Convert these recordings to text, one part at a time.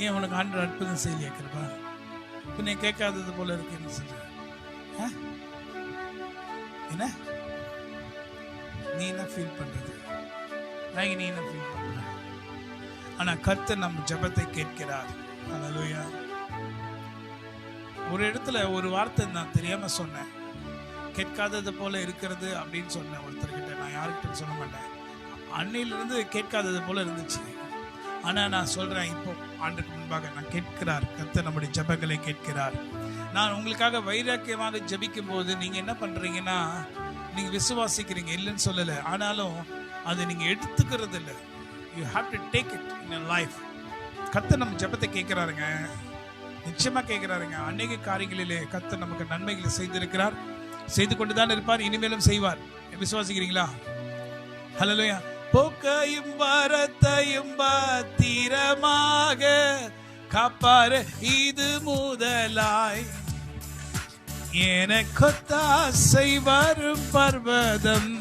ஏன் உனக்கு ஆண்டவர் அற்புதம் செய்யலையா கிருபா? பின்ன கேட்காதது போல இருக்குன்னு சொல்ற என்ன? நீ என்ன ஃபீல் பண்றது? நீ என்ன ஃபீல் பண்ற? ஆனா கர்த்தர் நம்ம ஜெபத்தை கேட்கிறார். ஹல்லேலூயா. ஒரு இடத்துல ஒரு வார்த்தை நான் தெரியாம சொன்னேன், கேட்காதது போல இருக்கிறது அப்படின்னு சொன்னேன் ஒருத்தர்கிட்ட. நான் யாருக்கிட்ட சொல்ல மாட்டேன். அன்னையிலிருந்து கேட்காதது போல இருந்துச்சு. ஆனா நான் சொல்றேன், இப்போ ஆண்டுக்கு முன்பாக நான் கேட்கிறார். கர்த்தர் நம்முடைய ஜெபங்களை கேட்கிறார். நான் உங்களுக்காக வைராக்கியமாக ஜெபிக்கும் போது நீங்க என்ன பண்றீங்கன்னா, நீங்க விசுவாசிக்கிறீங்க, இல்லைன்னு சொல்லல. ஆனாலும் அதை நீங்க எடுத்துக்கிறது இல்லை. You have to take it in your life. கர்த்தர் நம்ம ஜெபத்தை கேட்கிறாருங்க, நிச்சயமா கேட்கிறாருங்க. அநேக காரியங்களிலே கர்த்தர் நமக்கு நன்மைகளை செய்திருக்கிறார், செய்து கொண்டுதான் இருப்பார், இனிமேலும் செய்வார். விசுவாசிக்கிறீங்களா? ஹல்லேலூயா. போக்கையும் வரத்தையும் பத்திரமாக காப்பாரு இது முதலாய், எனக்கொத்தாசை வரும் பர்வதம்,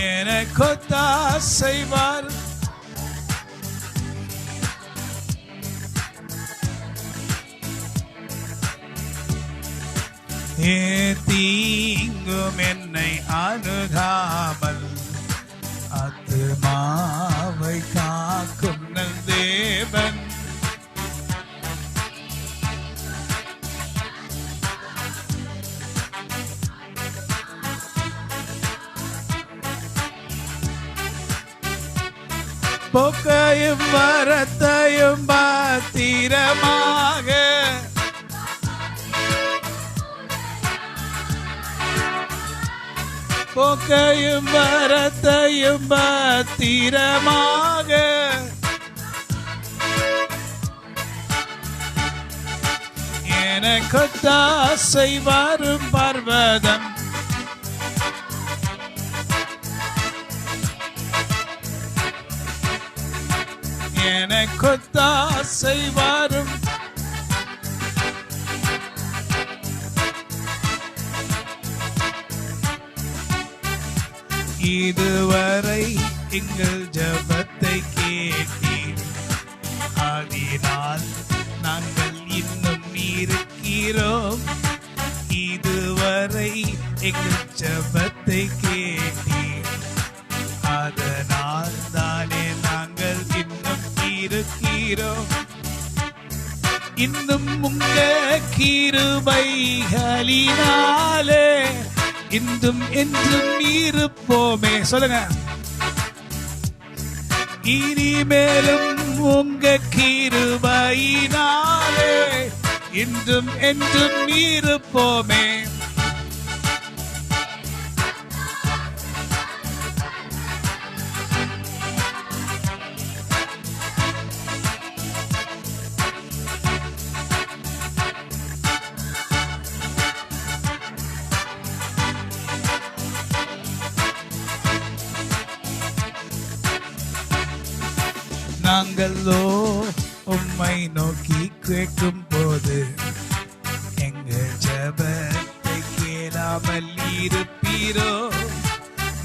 எனக்கொத்தாசை வரும் தீங்கும் என்னை அணுகாமல் ஆத்துமாவை காக்கும் நல் தேவன். போக்கையும் வரத்தையும் பத்திரமாக போக்கையும் வரத்தையும் பத்திரமாக எனக்கொத்தாசை வரும் பர்வதம், எனக்கொத்தாசை வரும் இதுவரை எங்கள் ஜெபத்தை கேட்டீர், அதனால் நாங்கள் இன்னும் இருக்கிறோம். இதுவரை எங்கள் ஜெபத்தை கேட்டீர், அதனால் தானே நாங்கள் இன்னும் இருக்கிறோம். இன்னும் உங்க கிருபைகளினாலே இன்றும் என்றும் இருப்போமே. சொல்லுங்க. இனிமேலும் உங்க கிருபையினாலே இன்றும் என்றும் இருப்போமே. நாங்களோ உம்மை நோக்கி கேட்கும் போது எங்க ஜெபத்தை கேளாமல் இருப்பீரோ.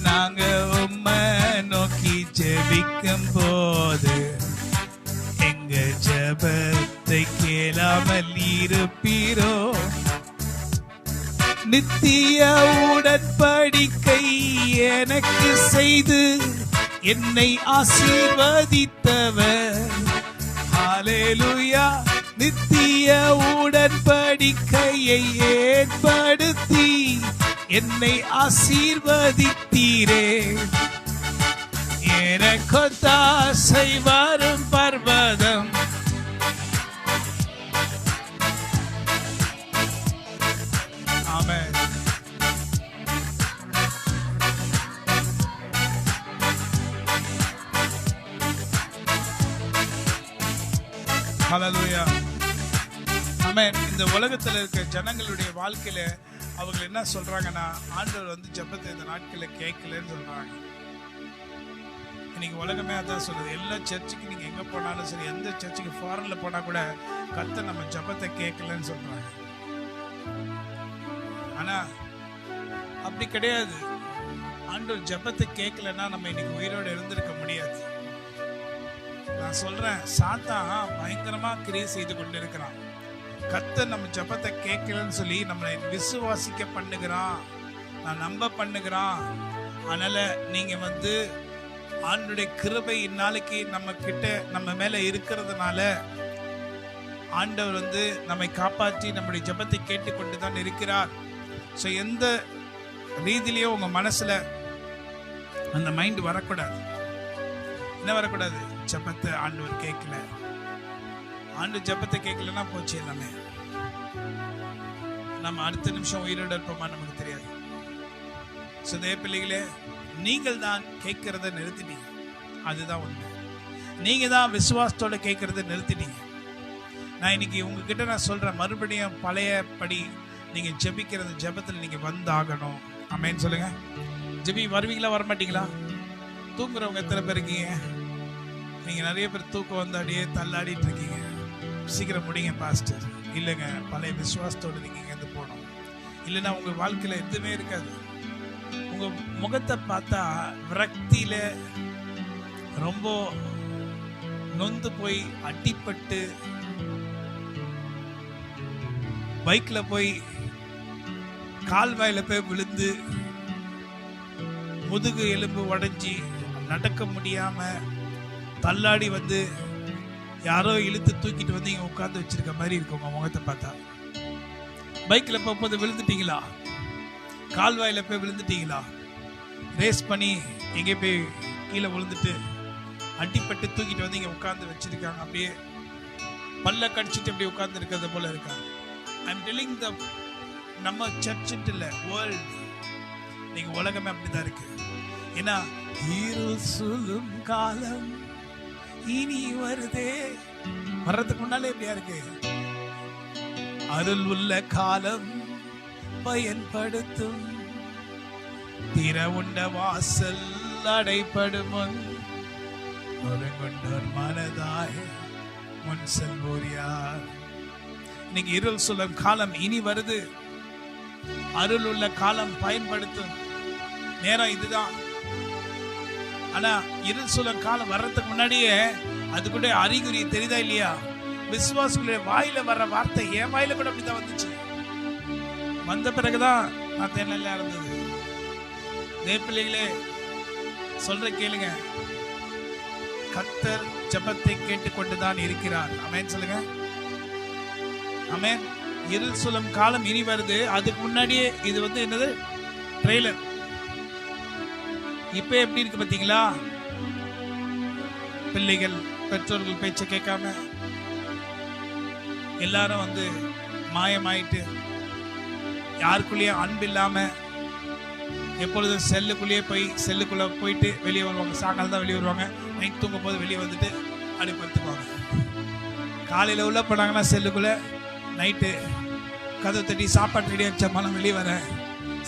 நாங்க உம்மை நோக்கி ஜெபிக்கும் போது எங்க ஜெபத்தை கேளாமல் இருப்பீரோ. நித்திய உடன்படிக்கை எனக்கு செய்து என்னை ஆசீர்வதித்தவர். ஹல்லேலூயா. நித்திய உடன்படிக்கையை ஏற்படுத்தி என்னை ஆசீர்வதித்தீரே. எனக்கொத்தாசை வரும் பர்வதம், ஆமென். ஹல்லேலூயா. ஆமென். இந்த உலகத்தில் இருக்க ஜனங்களுடைய வாழ்க்கையில அவங்க என்ன சொல்றாங்கன்னா, ஆண்டவர் ஜெபத்தை இந்த நாட்களில் கேட்கலன்னு சொல்றாங்க. இன்னைக்கு உலகமே அதான் சொல்லுது. எல்லா சர்ச்சுக்கு நீங்க எங்க போனாலும் சரி, எந்த சர்ச்சுக்கு ஃபாரின்ல போனா கூட கர்த்தர் நம்ம ஜெபத்தை கேட்கலன்னு சொல்றாங்க. ஆனா அப்படி கிடையாது. ஆண்டவர் ஜெபத்தை கேட்கலன்னா நம்ம இன்னைக்கு உயிரோடு இருந்திருக்க முடியாது. நான் சொல்றேன், சாத்தான் பயங்கரமா கிரியை செய்து கொண்டு இருக்கிறான். கர்த்தர் நம்ம ஜெபத்தை கேட்கலன்னு சொல்லி நம்மளை விசுவாசிக்க பண்ணுகிறான், நான் நம்ப பண்ணுகிறான். அதனால நீங்க ஆண்டுடைய கிருபை இந்நாளைக்கு நம்ம மேல இருக்கிறதுனால ஆண்டவர் நம்மை காப்பாற்றி நம்முடைய ஜெபத்தை கேட்டுக்கொண்டு தான் இருக்கிறார். ஸோ எந்த ரீதியிலையும் உங்க மனசுல அந்த மைண்ட் வரக்கூடாது. என்ன வரக்கூடாது? ஜெபத்தை ஆண்டவர் கேட்கல, ஆண்டு ஜெபத்தை கேட்கலன்னா போச்சு எல்லாமே. நம்ம அடுத்த நிமிஷம் உயிரோடு இருப்போமா நமக்கு தெரியாது. சுதே பிள்ளைகளே, நீங்கள் தான் கேட்கறத நிறுத்திட்டீங்க. அதுதான் உண்மை. நீங்க தான் விசுவாசத்தோட கேட்கறத நிறுத்திட்டீங்க. நான் இன்னைக்கு உங்ககிட்ட நான் சொல்றேன், மறுபடியும் பழையபடி நீங்க ஜெபிக்கிறது ஜெபத்தில் நீங்க வந்தாகணும். ஆமென் சொல்லுங்க. ஜெபி வருவீங்களா, வரமாட்டீங்களா? தூங்குறவங்க எத்தனை பேர் இருக்கீங்க? நீங்க நிறைய பேர் தூக்கம் வந்து அப்படியே தள்ளாடிட்டு இருக்கீங்க. சீக்கிரம் முடிங்க பாஸ்டர். இல்லைங்க, பழைய விசுவாசத்தோடு நீங்க இங்கேருந்து போகணும். இல்லைன்னா உங்க வாழ்க்கையில எதுவுமே இருக்காது. உங்க முகத்தை பார்த்தா விரக்தியில ரொம்ப நொந்து போய் அடிப்பட்டு பைக்ல போய் கால்வாயில போய் விழுந்து முதுகு எலும்பு உடைஞ்சி நடக்க முடியாம தள்ளாடி யாரோ இழுத்து தூக்கிட்டு இங்க உட்கார்ந்து வச்சிருக்க மாதிரி இருக்கு உங்க முகத்தை பார்த்தா. பைக்ல போகும்போது விழுந்துட்டீங்களா? கால்வாயில போய் விழுந்துட்டீங்களா? ரேஸ் பண்ணி எங்கே போய் கீழே விழுந்துட்டு அடிப்பட்டு தூக்கிட்டு இங்க உட்கார்ந்து வச்சிருக்காங்க. அப்படியே பல்ல கடிச்சிட்டு அப்படியே உட்கார்ந்து இருக்கிறது போல இருக்காங்க. ஐம் டெல்லிங் நம்ம சர்ச்சுட்டு இல்லை, வேர்ல்ட், நீங்க உலகமே அப்படிதான் இருக்கு. ஏன்னா இருள் சூழும் காலம் இனி வருதே, வர்றதுக்கு முன்னாலே எப்படியா இருக்கு? அருள் உள்ள காலம் பயன்படுத்தும், திற உண்ட வாசல் அடைப்படும், ஒரு கொண்டோர் மனதாய் முன் செல்வோர் யார்? இன்னைக்கு இருள் சொல்லும் காலம் இனி வருது, அருள் உள்ள காலம் பயன்படுத்தும் நேரம் இதுதான். ஆனா இருள் சொல்லும் காலம் வர்றதுக்கு முன்னாடியே அது கூட அறிகுறி தெரியுதா இல்லையா? விசுவாசிகளுடைய வாயில வர்ற வார்த்தை என் வாயில கூட அப்படிதான் வந்துச்சு. வந்த பிறகுதான் நான் தேனல்ல இருந்தது. தேவப்பிள்ளைகளே சொல்ற கேளுங்க, கர்த்தர் ஜெபத்தை கேட்டுக்கொண்டுதான் இருக்கிறார். ஆமென் சொல்லுங்க. ஆமென். இருள் சொல்லும் காலம் இனி வருது. அதுக்கு முன்னாடியே இது என்னது? ட்ரெய்லர். இப்ப எப்படி இருக்கு பாத்தீங்களா? பிள்ளைகள் பெற்றோர்கள் பேச்ச கேட்காம எல்லாரும் மாயமாயிட்டு, யாருக்குள்ளேயும் அன்பு இல்லாம எப்பொழுதும் செல்லுக்குள்ள போயிட்டு வெளியே வருவாங்க. சாயங்காலம் தான் வெளியே வருவாங்க. நைட் தூங்கும் போது வெளியே வந்துட்டு அப்படி படுத்துக்குவாங்க. காலையில் உள்ள போனாங்கன்னா செல்லுக்குள்ள, நைட்டு கதவை தட்டி சாப்பாடு ரெடி ஆச்சமாலும் வெளியே வர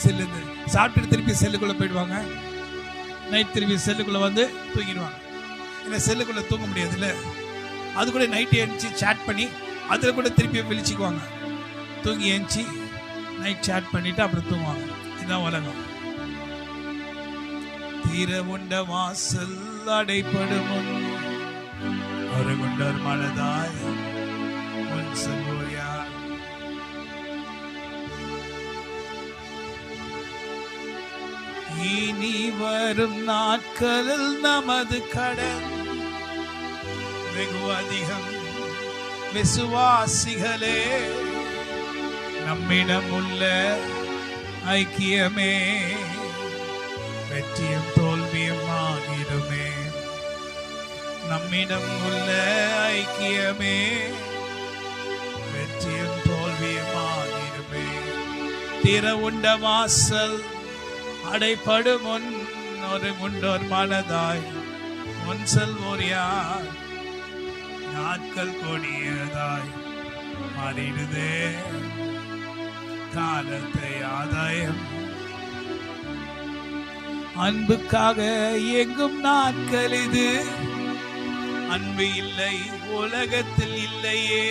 செல்லுந்து சாப்பிட்டுட்டு திருப்பி செல்லுக்குள்ள போயிடுவாங்க. நைட் திருப்பி செல்லுக்குள்ள தூங்கிடுவாங்க. ஏன்னா செல்லுக்குள்ள தூங்க முடியாது இல்லை, அது கூட நைட்டு எழுந்துச்சு சேட் பண்ணி அதில் கூட திருப்பி விழிச்சுக்குவாங்க. தூங்கி எழுந்துச்சி நைட் சேட் பண்ணிட்டு அப்புறம் தூங்குவாங்க. இதுதான் உலகம். தீர உண்ட வாசல் அடைப்படும், ஒரு கொண்டோர் மனதாய் முன் செல்வோர் யார்? இனி வரும் நாட்களில் நமது கடன் வெகு அதிகம். விசுவாசிகளே, நம்மிடம் உள்ள ஐக்கியமே வெற்றியும் தோல்வியும் ஆகிடுமே. நம்மிடம் உள்ள ஐக்கியமே வெற்றியும் தோல்வியும் ஆகிடுமே. திற உண்ட வாசல் அடைப்படும், ஒரு உண்டோர் மனதாய் முன் செல்வோர் யார்? நாட்கள் கொடியதாய் மாறிடுதே, காலத்தை ஆதாயம். அன்புக்காக எங்கும் நாட்கள் இது, அன்பு இல்லை உலகத்தில் இல்லையே.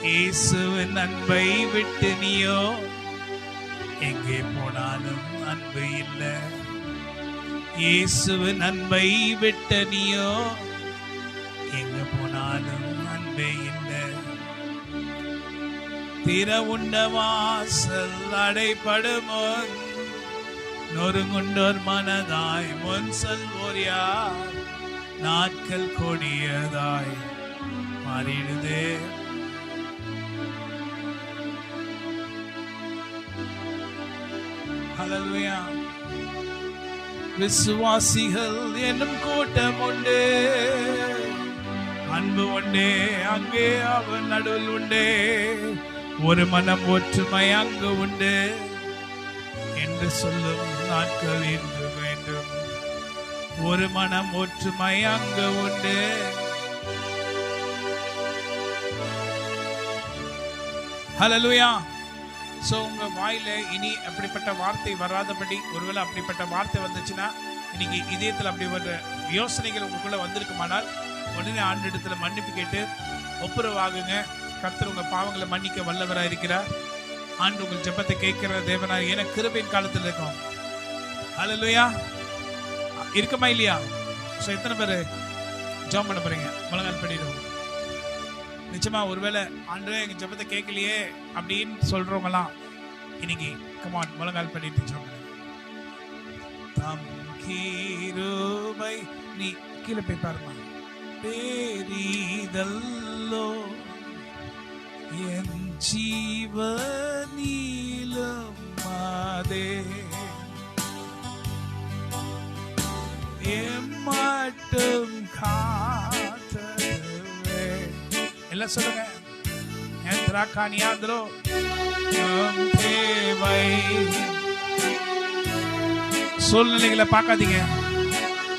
இயேசுவின் அன்பை விட்டு நீயோ எங்கே போனாலும் அன்பு இல்லை. இயேசுவின் அன்பை விட்ட நீயோ எங்க போனாலும் அன்பே இல்லை. திற உண்ட வாசல் அடைபடுமோ நொறுங்குண்டோர் மனதாய் முன் செல்வோர் யார்? நாட்கள் கொடியதாய் மாறிடுதே. ஹல்லேலூயா. விசுவாசிகள் என்னும் கூட்டம் உண்டு, அன்பு உண்டே அங்கே அவன் நடுவில் உண்டே, ஒரு மனம் ஒற்றுமை அங்கு உண்டு என்று சொல்லும் நாட்கள் இன்று வேண்டும். ஒரு மனம் ஒற்றுமை அங்கு உண்டு. ஹல்லேலூயா. சோ உங்க வாயில இனி அப்படிப்பட்ட வார்த்தை வராதபடி, ஒருவேளை அப்படிப்பட்ட வார்த்தை வந்துச்சுன்னா, இன்னைக்கு இதயத்தில் அப்படி ஒரு யோசனைகள் உங்களுக்குள்ள வந்திருக்குமானால் உடனே ஆண்டவரிடத்துல மன்னிப்பு கேட்டு ஒப்புரவாகுங்க. கர்த்தர் உங்க பாவங்களை மன்னிக்க வல்லவராக இருக்கிறார். ஆண்டு உங்கள் ஜெபத்தை கேட்கிற தேவனாய் என கிருபையின் காலத்தில் இருக்கும். ஹல்லேலூயா. இருக்குமா இல்லையா? ஸோ எத்தனை பேர் ஜெபம் பண்ண போறீங்க? முழங்கால் படிடுவோம். நிச்சயமா ஒருவேளை ஆண்டவரே எங்க ஜெபத்தை கேட்கலையே அப்படின்னு சொல்றவங்கலாம் இன்னைக்கு கமான் முழங்கால் படிட்டு ஜெபம் பண்ணுங்க. தம் கிருபை நீ கீழே போய் பாருமா. பேரிதல்லோ என் ஜீவனிலும் மாதே எம்மட்டும் காத்தவே. எல்லாம் சொல்லுங்க. என் திராக்கானியாந்திரோ தேவை. சூழ்நிலைகளை பார்க்காதீங்க.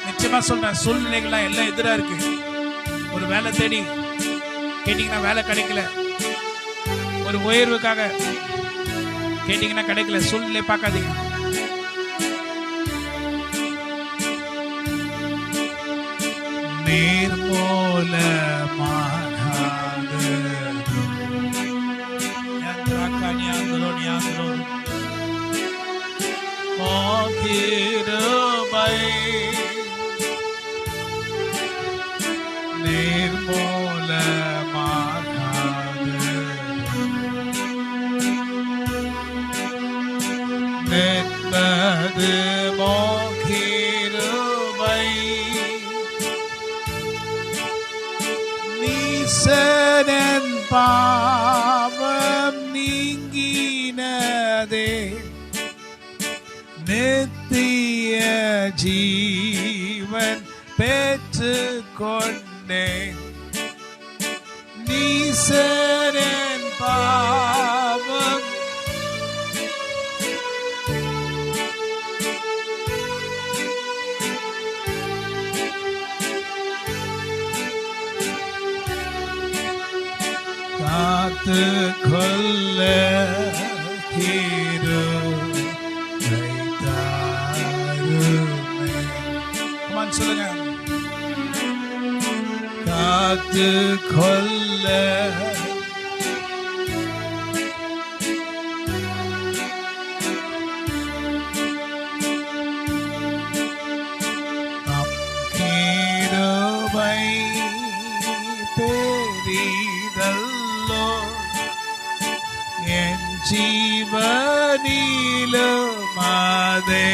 நிச்சயமா சொல்றேன், சூழ்நிலைகள்லாம் எல்லாம் எதிரா இருக்கு. ஒரு வேலை தேடி கேட்டீங்கன்னா வேலை கிடைக்கல, ஒரு உயர்வுக்காக கேட்டீங்கன்னா கிடைக்கல. சூழ்நிலை பார்க்காதீங்க. நீர்மூலமாகாது கிருபை நீர்மூலமாகாது நிற்பது கிருபை நீசனின் பாவம் நீங்கினதே நித்திய ஜீவன் பெற்றுக்கொண்டேன். நீசனின் பாவம் காத்து கொள்ள சொல்லுங்க. காத்து கொள்ள கிருபை பெரிதல்லோ என் ஜீவனிலும் அதே.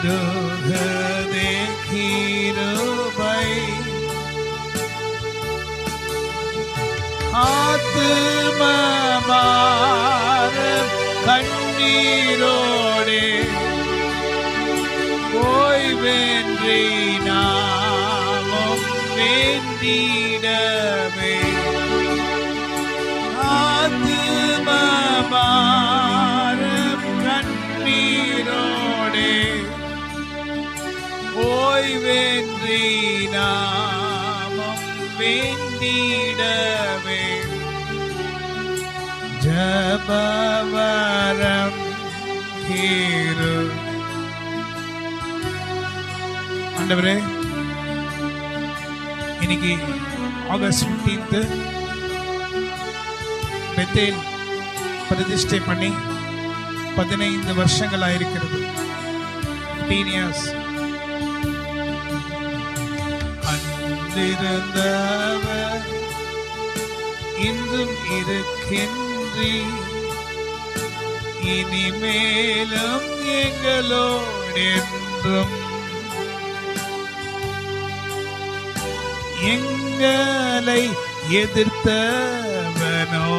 பெருகுதே கிருபை ஆத்துமபாரம் கண்ணீரோடே ஓய்வென்றி நாமும் வேண்டிடவே ஆத்துமபாரம் கண்ணீரோடே ஓய்வென்றி நாமும் வேண்டிடவே ஜபவரம் கீரு. ஆண்டவரே, இன்னைக்கு ஆகஸ்ட் 15 பெத்தேல் பிரதிஷ்டை பண்ணி 15 வருஷங்கள் ஆயிருக்கிறது. 15 years. அன்றிருந்தவர் இன்றும் இருக்கின்றி இனிமேலும் எங்களோடென்றும் எங்களை எதிர்த்தவனோ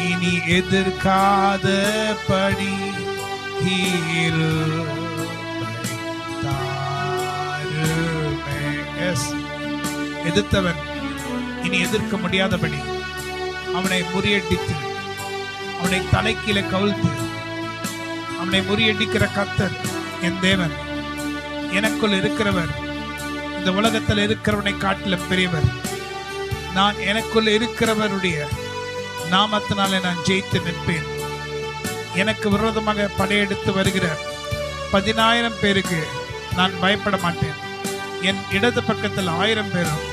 இனி எதிர்க்காதபடி எதிர்த்தவன் இனி எதிர்க்க முடியாதபடி அவனை முறியடித்து அவனை தலைக்கீழ கவிழ்த்து அவனை முறியடிக்கிற கர்த்தர் என் தேவன். எனக்குள் இருக்கிறவர் இந்த உலகத்தில் இருக்கிறவனை காட்டிலும் பெரியவர். நான் எனக்குள் இருக்கிறவருடைய நாமத்தினாலே நான் ஜெயித்து நிற்பேன். எனக்கு விரோதமாக படையெடுத்து வருகிற 10,000 பேருக்கு நான் பயப்பட மாட்டேன். என் இடது பக்கத்தில் 1000 பேரும்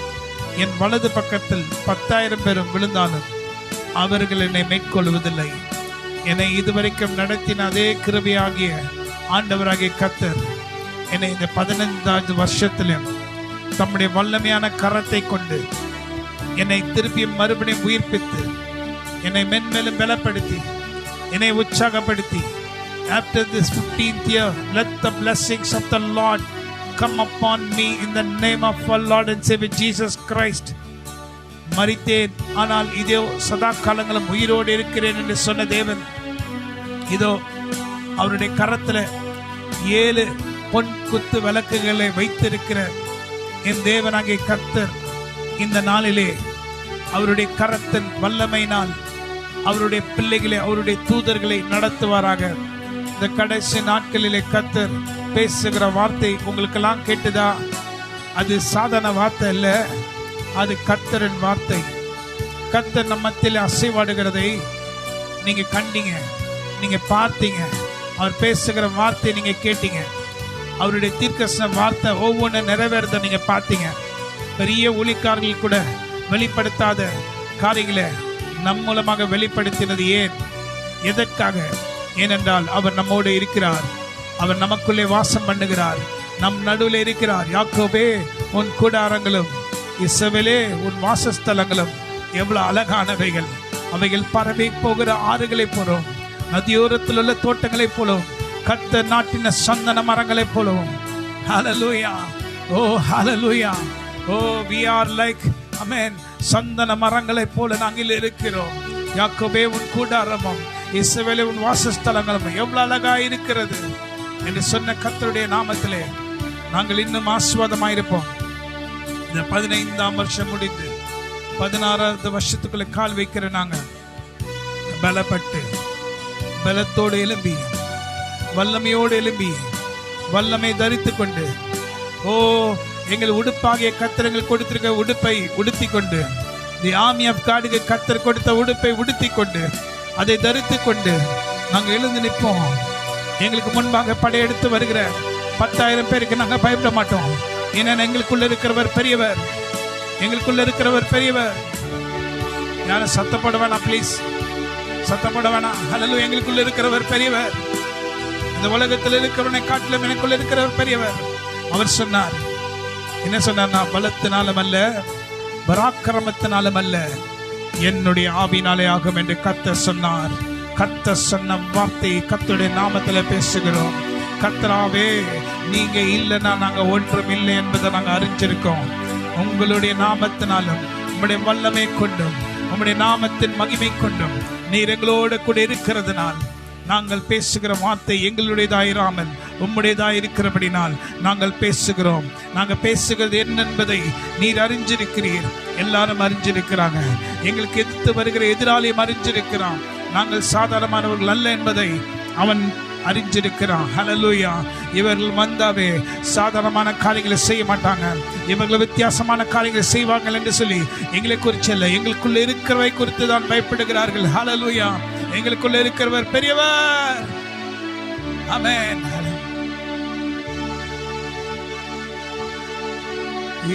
என் வலது பக்கத்தில் 10,000 பேரும் விழுந்தாலும் அவர்கள் என்னை மேற்கொள்வதில்லை. என்னை இதுவரைக்கும் நடத்தின அதே கிருபையாகிய ஆண்டவராகிய கர்த்தர் என்னை இந்த 15வது வருஷத்திலும் தம்முடைய வல்லமையான கரத்தை கொண்டு என்னை திருப்பியும் மறுபடியும் உயிர்ப்பித்து என்னை மென்மேலும் பலப்படுத்தி என்னை உற்சாகப்படுத்தி after this 15th year let the blessings of the Lord come upon me in the name of our Lord and Savior Jesus Christ. மரித்தேன், ஆனால் இதோ சதா காலங்களும் உயிரோடு இருக்கிறேன் என்று சொன்ன தேவன் இதோ அவருடைய கரத்துல 7 பொன் குத்து விளக்குகளை வைத்திருக்கிற என் தேவனாகிய கர்த்தர் இந்த நாளிலே அவருடைய கரத்தின் வல்லமையினால் அவருடைய பிள்ளைகளை அவருடைய தூதர்களை நடத்துவாராக. இந்த கடைசி நாட்களிலே கர்த்தர் பேசுகிற வார்த்தை உங்களுக்கெல்லாம் கேட்டுதா? அது சாதாரண வார்த்தை இல்ல, அது கர்த்தரின் வார்த்தை. கர்த்தர் நம்ம மத்தியிலே அசைவாடுகிறதை நீங்க கண்டீங்க, நீங்க பார்த்தீங்க. அவர் பேசுகிற வார்த்தை நீங்க கேட்டீங்க. அவருடைய தீர்க்கதரிசன வார்த்தை ஒவ்வொன்று நிறைவேறத நீங்க பார்த்தீங்க. பெரிய ஊழியக்காரர்கள் கூட வெளிப்படுத்தாத காரியங்களை நம் மூலமாக வெளிப்படுத்தினது ஏன்? எதற்காக? ஏனென்றால் அவர் நம்மோடு இருக்கிறார். அவர் நமக்குள்ளே வாசம் பண்ணுகிறார், நம் நடுவில் இருக்கிறார். யாக்கோபே உன் கூடாரங்களும் இஸ்ரவேலே உன் வாசஸ்தலங்களும் எவ்வளவு அழகானவைகள். அவைகள் பரவி போகிற ஆறுகளை போலும், நதியோரத்தில் உள்ள தோட்டங்களை போலும், கர்த்தர் நாட்டின சந்தன மரங்களை போலும். ஹல்லேலூயா, ஓ ஹல்லேலூயா, ஓ we are like amen சந்தன மரங்களை போல நாங்கள் இருக்கிறோம். யாக்கோபே உன் கூடாரமும் இஸ்ரவேலே உன் வாசஸ்தலங்களும் எவ்வளவு அழகா இருக்கிறது என்று சொன்ன கர்த்தருடைய நாமத்திலே நாங்கள் இன்னும் ஆசீர்வாதமாயிருப்போம். இந்த 15ஆம் வருஷம் முடிந்து 16வது வருஷத்துக்குள்ள கால் வைக்கிற நாங்க பலப்பட்டு பலத்தோடு எழும்பி வல்லமையோடு எழும்பி வல்லமை தரித்து கொண்டு ஓ எங்கள் உடுப்பாகிய கர்த்தர் கொடுத்திருக்க உடுப்பை உடுத்தி கொண்டு தி ஆர்மி ஆஃப் காடுக்கு கர்த்தர் கொடுத்த உடுப்பை உடுத்தி கொண்டு அதை தரித்து கொண்டு நாங்கள் எழுந்து நிற்போம். எங்களுக்கு முன்பாக படையெடுத்து வருகிற 10,000 பேருக்கு நாங்கள் பயப்பட மாட்டோம். ஏன்னா எங்களுக்குள்ள இருக்கிறவர் பெரியவர், எங்களுக்குள்ள இருக்கிறவர் பெரியவர். யாரும் சத்தப்பட வேணாம், ப்ளீஸ் சத்தப்பட வேணாம். ஹல்லேலூயா, எங்களுக்குள்ள இருக்கிறவர் பெரியவர். இந்த உலகத்தில் இருக்கிறவனை காட்டிலும் எனக்குள்ள இருக்கிறவர் பெரியவர். அவர் சொன்னார், என்ன சொன்னார்? நான் பலத்தினாலும் அல்ல பராக்கிரமத்தினாலும் அல்ல என்னுடைய ஆவினாலே ஆகும் என்று கர்த்தர் சொன்னார். கர்த்தர் சொன்ன வார்த்தையை கர்த்தருடைய நாமத்துல பேசுகிறோம். கர்த்தராவே, நீங்க இல்லைன்னா நாங்க ஒன்றும் இல்லை என்பதை நாங்க அறிஞ்சிருக்கோம். உங்களுடைய நாமத்தினாலும் உம்முடைய வல்லமை கொண்டும் உம்முடைய நாமத்தின் மகிமை கொண்டும் நீர் எங்களோடு கூட இருக்கிறதுனால் நாங்கள் பேசுகிற வார்த்தை எங்களுடையதாயிராமல் உம்முடையதாயிருக்கிறபடினால் நாங்கள் பேசுகிறோம். நாங்கள் பேசுகிறது என்ன என்பதை நீர் அறிஞ்சிருக்கிறீர். எல்லாரும் அறிஞ்சிருக்கிறாங்க. எங்களுக்கு எதிர்த்து வருகிற எதிராளியும் அறிஞ்சிருக்கிறான். நாங்கள் சாதாரணமானவர்கள் அல்ல என்பதை அவன் அறிஞ்சிருக்கிறான். ஹல்லேலூயா. இவர்கள் வந்தாவே சாதாரணமான காரியங்களை செய்ய மாட்டாங்க, இவர்கள் வித்தியாசமான காரியங்களை செய்வார்கள் என்று சொல்லி எங்களை குறித்து அல்ல, எங்களுக்குள்ள இருக்கிறவை குறித்து தான் பயப்படுகிறார்கள். ஹல்லேலூயா. எங்களுக்குள்ள இருக்கிறவர் பெரியவர். ஆமென்.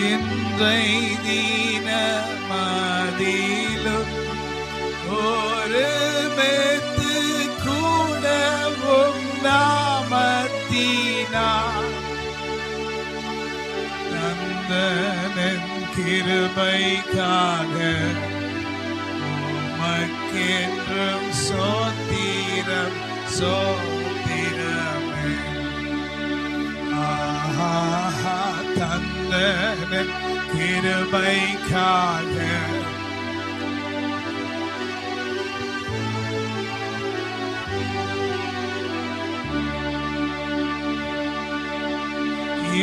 இன்றை தினமதிலும் ஒரு மெத்து கூடவும் நாமத்தினார் நந்தனன் கிருபைக்காக உமக்கென்றும் சோத்திரம் சோத்திரமே. ஆஹா, தந்தனன் கிருபைக்காக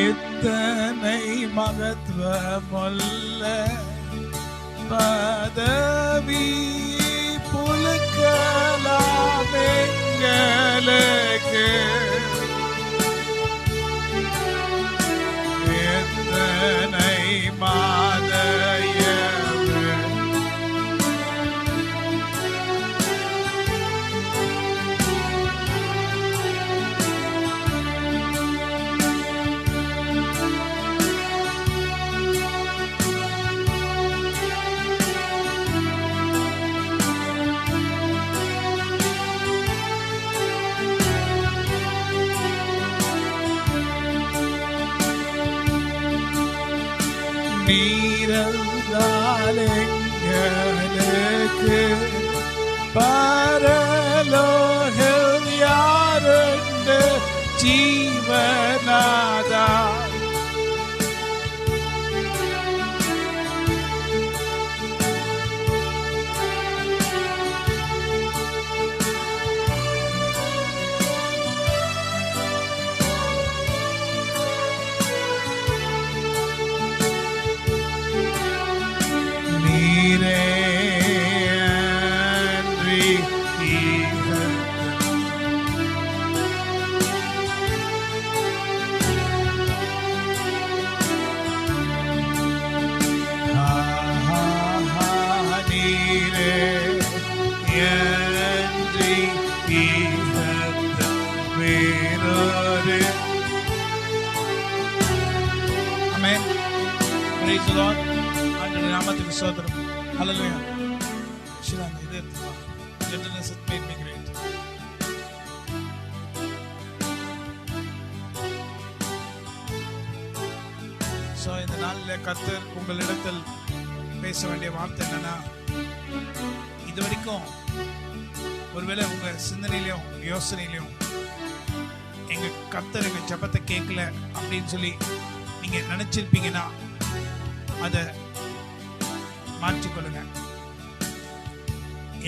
இத்தனை மகத்துவமுள்ள பதவி புலுக்கலாம் எங்களுக்கு. எத்தனை மாதையவு நீரல்லால் எங்களுக்கு பரலோகில் யாருண்டு ஜீவநாதா. Amen. Praise the Lord. ஆண்டவருடைய நாமத்துக்கு ஸ்தோத்திரம். Hallelujah. ஷிலாங்க இதே எடுத்துக்கோ. Gentleness has made me great. So இந்த நாளில் கர்த்தர் உங்களிடத்தில் பேச வேண்டிய வார்த்தை என்னன்னா, இது வரைக்கும் ஒருவேளை உங்க சிந்தனையிலையும் யோசனையிலையும் எங்க கர்த்தர் எங்க ஜெபத்தை கேட்கல அப்படின்னு சொல்லி நீங்க நினைச்சிருப்பீங்கன்னா அதை மாற்றிக்கொள்ளுங்க.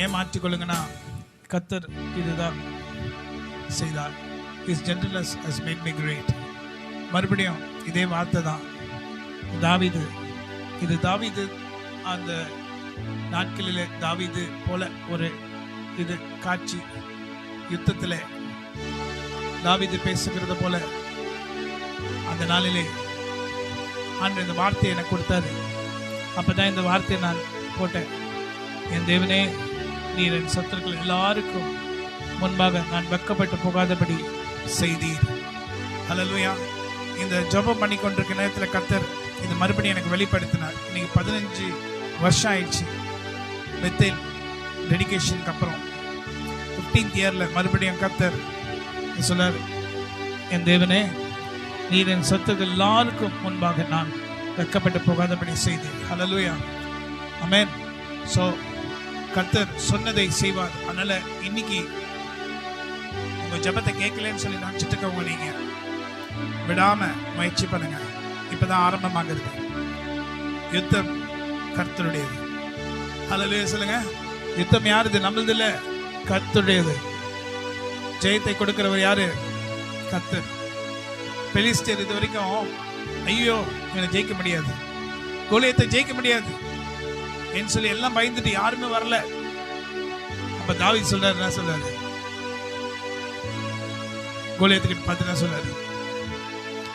ஏன் மாற்றிக்கொள்ளுங்கன்னா, கர்த்தர் இதுதான் செய்தார். His gentleness has made me great. மறுபடியும் இதே வார்த்தை தான். தாவீது, இது தாவீது அந்த நாட்களிலே தாவீது போல ஒரு இது காட்சி, யுத்தத்தில் தாவீது பேசுகிறது போல அந்த நாளிலே ஆண்டு இந்த வார்த்தையை எனக்கு கொடுத்தாரு. அப்பதான் இந்த வார்த்தையை நான் போட்டேன். என் தேவனே, நீர் என் சத்துருக்கள் எல்லாருக்கும் முன்பாக நான் வெட்கப்பட்டு போகாதபடி செய்தீர். ஹல்லேலூயா. இந்த ஜெபம் பண்ணி கொண்டிருக்க நேரத்தில் கர்த்தர் இது மறுபடியும் எனக்கு வெளிப்படுத்தினார். இன்னைக்கு 15 வருஷம் ஆயிடுச்சு பெத்தேல் டெடிகேஷனுக்கு அப்புறம். 15th இயர்ல மறுபடியும் கர்த்தர் சொன்னார், என் தேவனே, நீர் என் சத்துருக்கள் எல்லாருக்கும் முன்பாக நான் வெட்கப்பட்டு போகாதபடி செய்தேன். ஹல்லேலூயா. ஆமென். ஸோ கர்த்தர் சொன்னதை செய்வார். அதனால இன்னைக்கு உங்க ஜெபத்தை கேட்கலன்னு சொல்லி நினைச்சிட்டு இருக்கவங்க நீங்க விடாம முயற்சி பண்ணுங்க. இப்பதான் ஆரம்பமாகிறது. யுத்தம் கர்த்தருடையது. ஹல்லேலூயா சொல்லுங்க. யுத்தம் யாருது? நம்மளது இல்ல, கர்த்தருடையது. ஜெயத்தை கொடுக்கிறவர் யாரு? கர்த்தர். பெலிஸ்தர் இது வரைக்கும் ஐயோ இவனை ஜெயிக்க முடியாது, கோலியத்தை ஜெயிக்க முடியாது என்று சொல்லி எல்லாம் பயந்துட்டு யாருமே வரல. அப்ப தாவீது சொல்றாரு, என்ன சொல்றாரு? கோலியத்துக்கிட்ட பார்த்து என்ன சொல்றாரு?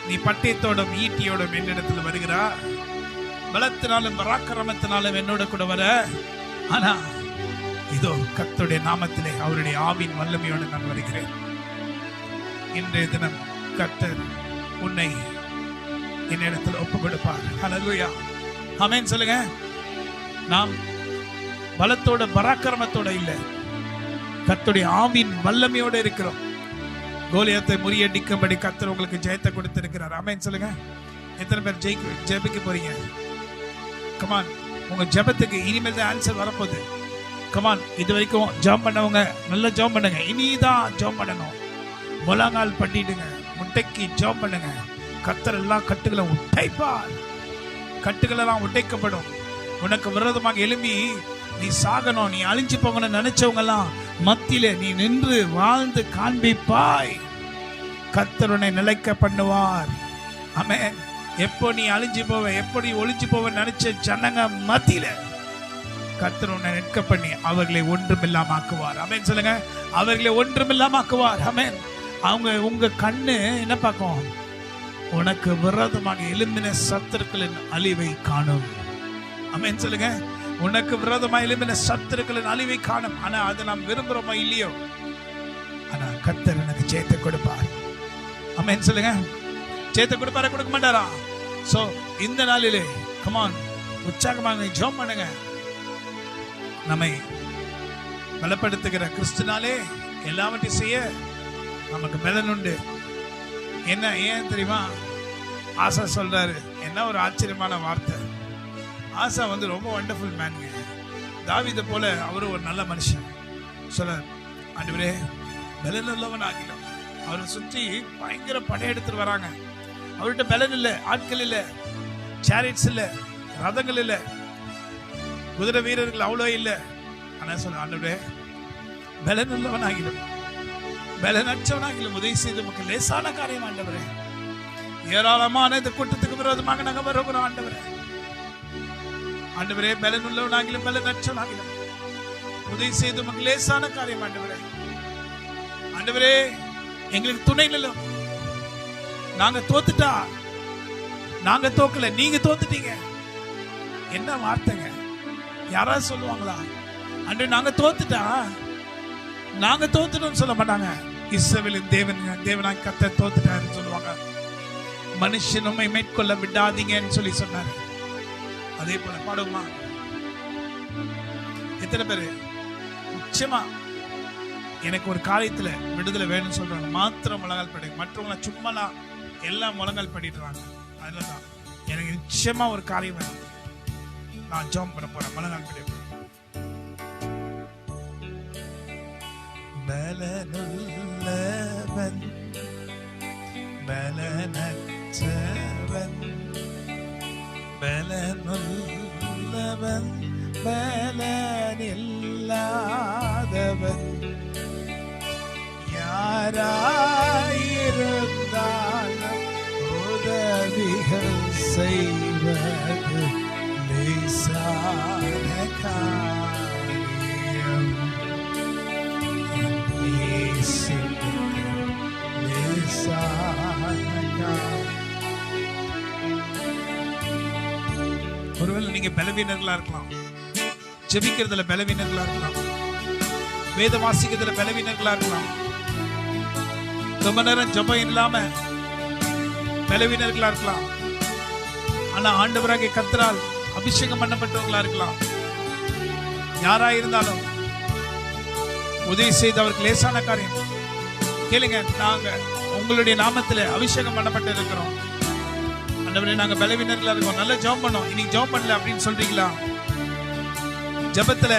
நீ பட்டயத்தோடும் ஈட்டியோடும் என்னிடத்துல வருகிறா, பலத்தினாலும் பராக்கிரமத்தினாலும் என்னோட கூட வர, ஆனா இதோ கர்த்தருடைய நாமத்திலே அவருடைய ஆவின் வல்லமையோடு நான் வருகிறேன். இன்றைய தினம் கர்த்தர் உன்னை என்னிடத்தில் ஒப்பு கொடுப்பார். ஹல்லேலூயா, ஆமென் சொல்லுங்க. நாம் பலத்தோட பராக்கிரமத்தோட இல்ல, கர்த்தருடைய ஆவின் வல்லமையோட இருக்கிறோம். கோலியத்தை முறியடிக்கும்படி கர்த்தர் உங்களுக்கு ஜெயத்தை கொடுத்திருக்கிறார். ஆமென் சொல்லுங்க. எத்தனை பேர் ஜெபிக்க போறீங்க? கமான், உங்க ஜெபத்துக்கு இனிமேல் தான் ஆன்சர் வரப்போகுது. கமான், இது வரைக்கும் ஜெபம் பண்ணவங்க நல்லா ஜெபம் பண்ணுங்க. இனிதான் ஜெபம் பண்ணணும். முழங்கால் பண்ணிடுங்க, முட்டைக்கு ஜெபம் பண்ணுங்க. கர்த்தர் எல்லா கட்டுகளை உடைப்பார். கட்டுகள் எல்லாம் உடைக்கப்படும். உனக்கு விரோதமாக எழும்பி நீ சாகணும், நீ அழிஞ்சு போகணும்னு நினைச்சவங்க எல்லாம் மத்தியில நீ நின்று வாழ்ந்து காண்பிப்பாய். கர்த்தர் உன்னை நிலைக்க பண்ணுவார். ஆமென். எப்போ நீ அழிஞ்சு போவ, எப்படி ஒளிஞ்சு போவ நினைச்ச ஜனங்க மத்தியில கர்த்தர் உன்னை நிற்க பண்ணி அவர்களை ஒன்றுமில்லாம ஆக்குவார். ஆமென் சொல்லுங்க. அவர்களை ஒன்றுமில்லாம ஆக்குவார். ஆமென். அவங்க உங்க கண்ணு என்ன பார்க்கும்? உனக்கு விரோதமாக எழும்பின சத்துருக்களின் அழிவை காணும். ஆமென் சொல்லுங்க. உனக்கு விரோதமாக எழும்பின சத்துருக்களின் அழிவை காணும். ஆனா அதை நாம் விரும்புறோமா இல்லையோ, ஆனா கர்த்தர் எனக்கு ஜெயத்தை கொடுப்பார். ஆமென் சொல்லுங்க. ஜெயத்தை கொடுப்பாரா, கொடுக்க மாட்டாரா? சோ இந்த நாளிலே கமான், உற்சாகமாக ஜெபம் பண்ணுங்க. நம்மை பலப்படுத்துகிற கிறிஸ்துனாலே எல்லாவற்றையும் செய்ய நமக்கு பலன் உண்டு. என்ன ஏன் தெரியுமா? ஆசா சொல்றாரு, என்ன ஒரு ஆச்சரியமான வார்த்தை. ஆசா வந்து ரொம்ப வண்டர்ஃபுல் மேனுங்க. தாவீதை போல அவரு ஒரு நல்ல மனுஷன். சொல்ல, ஆண்டவரே பலன் உள்ளவன் ஆகிடும். அவரை சுற்றி பயங்கர படையெடுத்துட்டு வராங்க. அவர்கிட்ட பலன் இல்லை, ஆட்கள் இல்லை, சேரிட்ஸ் இல்லை, ரதங்கள் இல்லை, குதிரை வீரர்கள் அவ்வளோ இல்லை. ஆனா சொல்ல, ஆண்டவரே பலன் உள்ளவன் ஆகிடும், பலனற்றவனாகிலும் உதவி செய்து நமக்கு லேசான காரியம் ஆண்டவரே. ஏராளமான இந்த கூட்டத்துக்கு விரோதமாக நாங்கள் வருகிறோம் ஆண்டவரே. ஆண்டவரே பலன் உள்ளவனாகிலும் பலனற்றவனாகிலும் உதவி செய்து நமக்கு லேசான காரியம் ஆண்டவரே. ஆண்டவரே எங்களுக்கு துணை நிலம். நாங்க தோத்துட்டா, நாங்க தோக்கல, நீங்க தோத்துட்டீங்க. என்ன வார்த்தைங்க? யாராவது சொல்லுவாங்களா? அன்று நாங்க தோத்துட்டா, நாங்க தோத்துட்டோம்னு சொல்ல மாட்டாங்க. இஸ்ரவேலின் தேவனாய் கர்த்தர் தோத்துட்டாருன்னு சொல்லுவாங்க. மனுஷன் உம்மை மேற்கொள்ள விடாதீங்கன்னு சொல்லி சொன்னாரு. அதே போல பாடுமா? எத்தனை பேரு நிச்சயமா எனக்கு ஒரு காரியத்துல விடுதலை வேணும்னு சொல்றாங்க, மாத்திரம் முழங்கால் படி. மற்றவங்க சும்மாலாம் எல்லாம் முழங்கால் பண்ணிடுறாங்க. அதுலதான் எனக்கு நிச்சயமா ஒரு காரியம் வேணும், நான் ஜெபம் பண்ண போறேன், முழங்கால் படி. பலனுள்ளவன் பலனற்றவன், பலனுள்ளவன் பலனில்லாதவன், யாராயிருந்தாலும் உதவிகள் செய்வது லேசான காரியம். ஒருவேளை நீங்க பலவீனர்களா இருக்கலாம், ஜெபிக்கிறதுல பலவீனர்களா இருக்கலாம், வேத வாசிக்கிறதுல பலவீனர்களா இருக்கலாம், ரொம்ப நேரம் ஜெபம் இல்லாம பலவீனர்களா இருக்கலாம். ஆனா ஆண்டவராகிய கர்த்தரால் அபிஷேகம் பண்ணப்பட்டவர்களா இருக்கலாம். யாரா இருந்தாலும் உதவி செய்து அவருக்கு லேசான காரியம் கேளுங்க. நாங்க உங்களுடைய நாமத்துல அபிஷேகம் பண்ணப்பட்டு இருக்கிறோம். ஆண்டவரே நாங்க பலவீனர்களா இருக்கோம், நல்ல ஜெபம் பண்ணோம், இன்னைக்கு ஜெபம் பண்ணல அப்படின்னு சொல்றீங்களா? ஜெபத்துல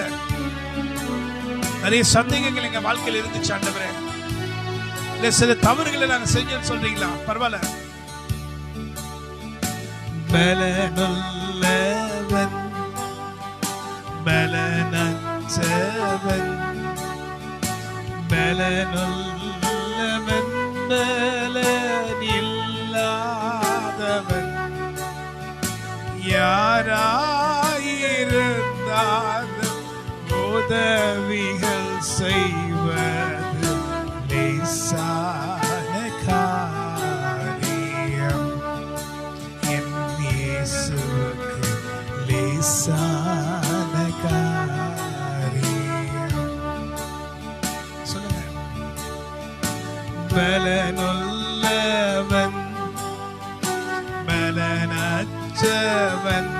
நிறைய சந்தேகங்கள் எங்க வாழ்க்கையில் இருந்துச்சு ஆண்டவரே. இல்ல சில தவறுகளை நாங்க செஞ்சோம்னு சொல்றீங்களா? பரவாயில்ல. பலனுள்ளவன் பலனற்றவன் பலனுள்ளவன் பலனில்லாதவன் யாராயிருந்தாலும் உதவிகள் செய்வது லேசான காரியம். என் இயேசுவுக்கு லேசான காரியம். சொல்லுங்க. பலனுள்ளவன் பலனற்றவன்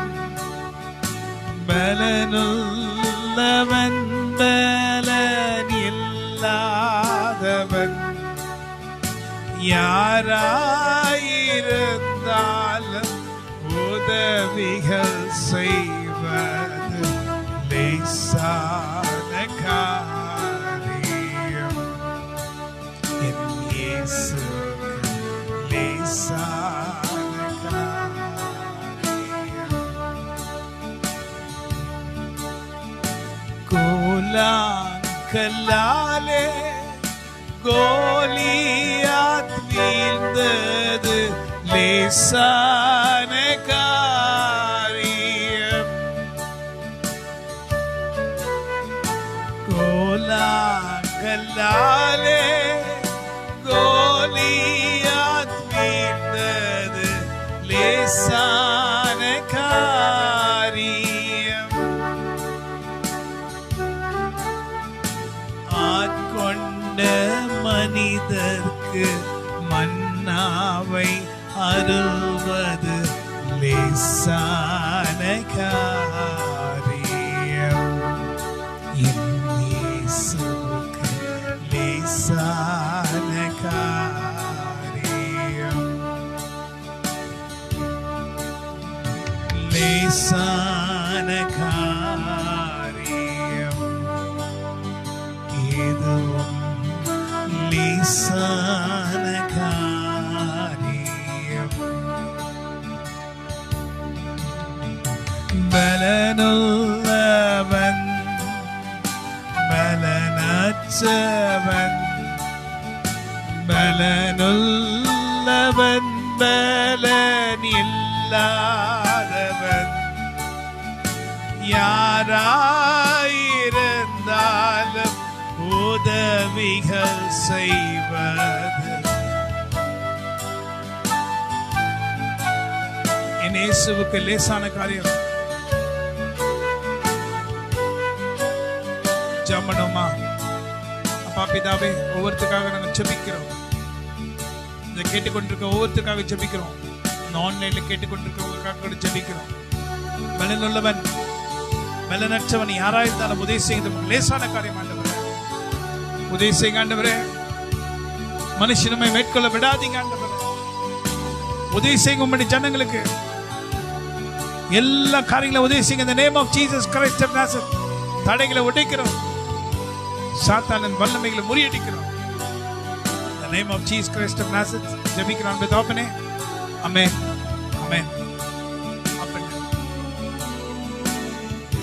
பலனுள்ளவன் பலனில்லாதவன் யாராயிருந்தாலும் உதவிகள் செய்வது லேசான காரியம். என் இயேசுவுக்கு லேசான காரியம். கோலாங்கல்லாலே கோலியாத் வீழ்ந்தது லேசான காரியம். கோலாங்கல்லாலே கோலியாத் வீழ்ந்தது லேசான காரியம். ஆட்கொண்ட மனிதர்க்கு மன்னாவை அருள்வது லேசான காரியம். என் இயேசுவுக்கு லேசான காரியம். லேசான காரியம் எதுவும் லேசான காரியம். பலனுள்ளவன் பலனற்றவன் பலனுள்ளவன் பலனில்லாதவன் யாராயிருந்தாலும் உதவிகள் செய்வது என் இயேசுவுக்கு லேசான காரியம். ஜெபமா. அப்பா பிதாவே, ஒவ்வொருத்தருக்காக நாங்கள் ஜெபிக்கிறோம். இதை கேட்டுக்கொண்டிருக்க ஒவ்வொருத்தருக்காக ஜெபிக்கிறோம். இந்த ஆன்லைன்ல கேட்டுக்கொண்டிருக்கிறவங்களுக்காக ஜெபிக்கிறோம். பலனுள்ளவன் பலனற்றவன் யாராயிருந்தாலும் உதவி செய்து லேசான காரியம் ஆண்டவரே. உதவி செய்யுங்க ஆண்டவரே. மனுஷனுமே மேற்கொள்ள விடாதீங்க ஆண்டவரே. உதவி செய்யுங்க உம்முடைய ஜனங்களுக்கு. எல்லா காரியங்களும் உதவி செய்யுங்க. இந்த name of Jesus Christ of Nazareth தடைகளை உடைக்கிறோம். சாத்தானின் வல்லமைகளை முறியடிக்கிறோம். இந்த name of Jesus Christ of Nazareth ஜெபிக்கிறோம் பிதாவே. ஆமென். ஆமென்.